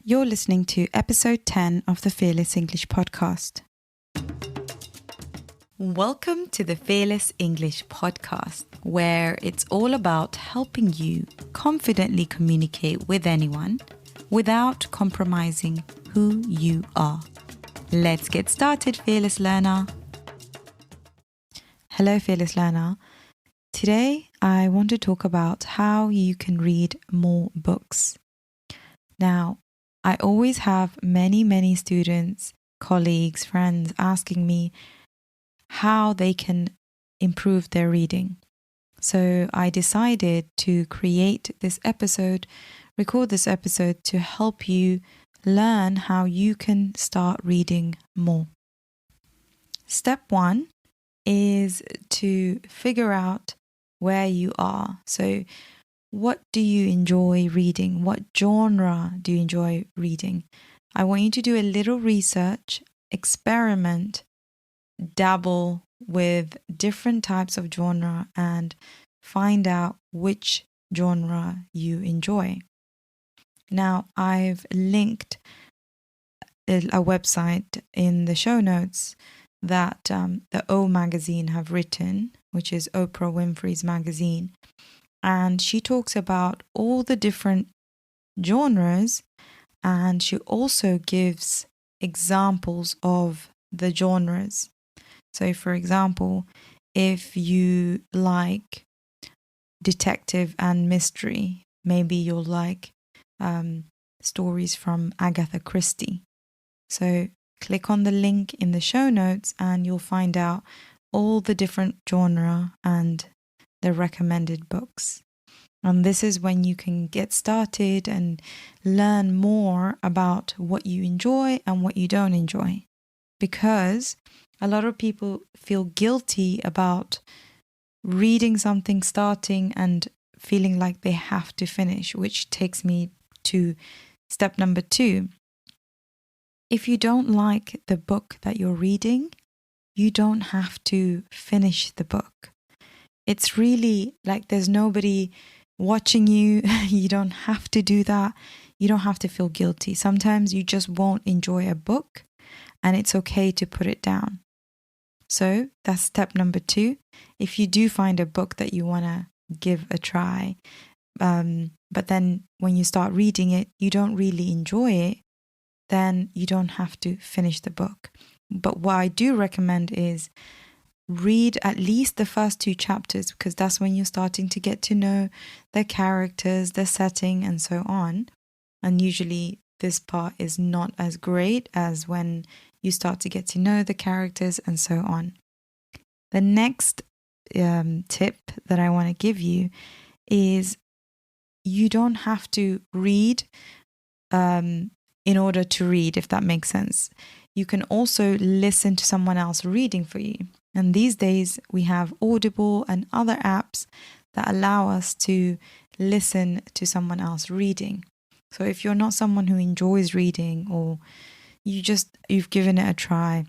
You're listening to episode 10 of the Fearless English podcast. Welcome to the Fearless English podcast, where it's all about helping you confidently communicate with anyone without compromising who you are. Let's get started, Fearless Learner. Hello, Fearless Learner. Today, I want to talk about how you can read more books. Now, I always have many students, colleagues, friends asking me how they can improve their reading. So I decided to record this episode to help you learn how you can start reading more. Step 1 is to figure out where you are. So what do you enjoy reading? What genre do you enjoy reading? I want you to do a little research, experiment, dabble with different types of genre and find out which genre you enjoy. Now, I've linked a website in the show notes that the O magazine have written, which is Oprah Winfrey's magazine. And she talks about all the different genres, and she also gives examples of the genres. So, for example, if you like detective and mystery, maybe you'll like stories from Agatha Christie. So click on the link in the show notes and you'll find out all the different genre and the recommended books. And this is when you can get started and learn more about what you enjoy and what you don't enjoy. Because a lot of people feel guilty about reading something, starting and feeling like they have to finish, which takes me to step number 2. If you don't like the book that you're reading, you don't have to finish the book. It's really like there's nobody watching you. You don't have to do that. You don't have to feel guilty. Sometimes you just won't enjoy a book and it's okay to put it down. So that's step number 2. If you do find a book that you want to give a try, but then when you start reading it, you don't really enjoy it, then you don't have to finish the book. But what I do recommend is read at least the first 2 chapters, because that's when you're starting to get to know the characters, the setting, and so on. And usually this part is not as great as when you start to get to know the characters and so on. The next tip that I want to give you is you don't have to read in order to read, if that makes sense. You can also listen to someone else reading for you. And these days we have Audible and other apps that allow us to listen to someone else reading. So if you're not someone who enjoys reading, or you've given it a try,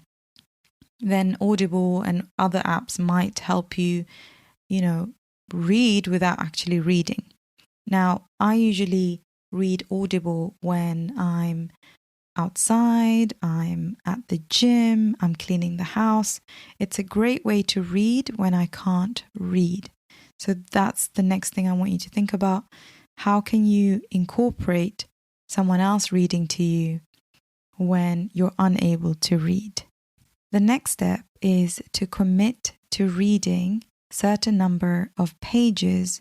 then Audible and other apps might help you, read without actually reading. Now, I usually read Audible when I'm outside, I'm at the gym, I'm cleaning the house. It's a great way to read when I can't read. So that's the next thing I want you to think about. How can you incorporate someone else reading to you when you're unable to read? The next step is to commit to reading a certain number of pages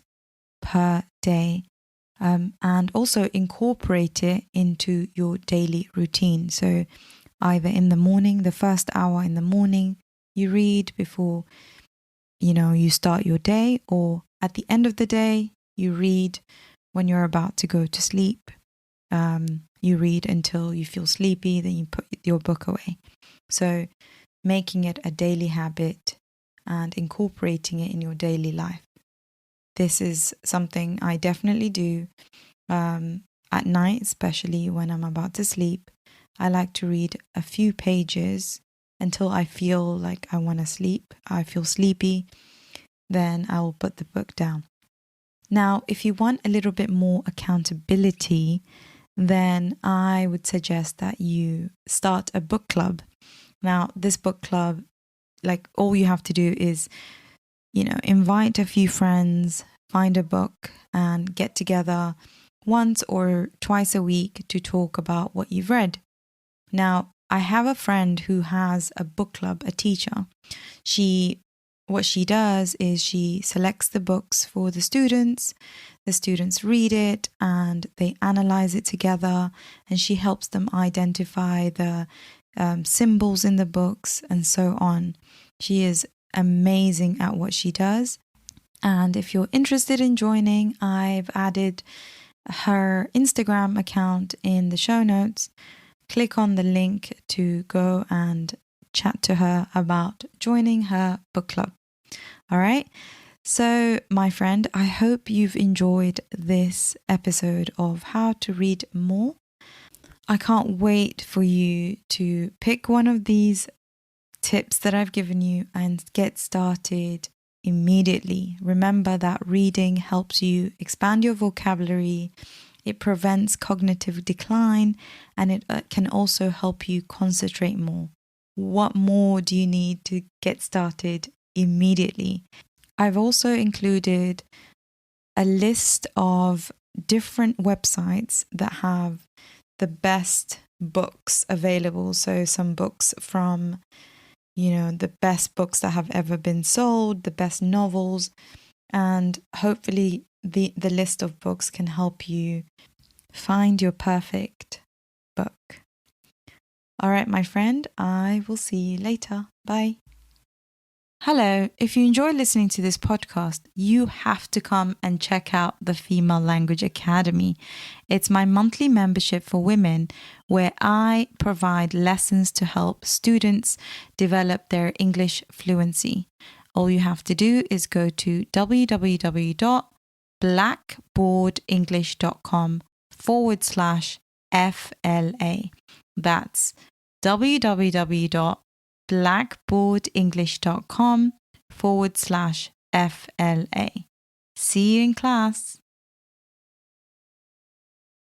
per day. And also incorporate it into your daily routine. So either in the morning, the first hour in the morning, you read before, you start your day, or at the end of the day, you read when you're about to go to sleep. You read until you feel sleepy, then you put your book away. So making it a daily habit and incorporating it in your daily life. This is something I definitely do at night, especially when I'm about to sleep. I like to read a few pages until I feel like I want to sleep. I feel sleepy, then I will put the book down. Now, if you want a little bit more accountability, then I would suggest that you start a book club. Now, this book club, like all you have to do is, invite a few friends, find a book and get together once or twice a week to talk about what you've read. Now, I have a friend who has a book club, a teacher. What she does is she selects the books for the students read it and they analyze it together, and she helps them identify the symbols in the books and so on. She is amazing at what she does. And if you're interested in joining, I've added her Instagram account in the show notes. Click on the link to go and chat to her about joining her book club. All right. So, my friend, I hope you've enjoyed this episode of How to Read More. I can't wait for you to pick one of these tips that I've given you and get started immediately. Remember that reading helps you expand your vocabulary, it prevents cognitive decline, and it can also help you concentrate more. What more do you need to get started immediately? I've also included a list of different websites that have the best books available. So some books from, the best books that have ever been sold, the best novels, and hopefully the list of books can help you find your perfect book. All right, my friend, I will see you later. Bye. Hello, if you enjoy listening to this podcast, you have to come and check out the Female Language Academy. It's my monthly membership for women where I provide lessons to help students develop their English fluency. All you have to do is go to www.blackboardenglish.com/FLA. That's www.blackboardenglish.com/FLA. See you in class.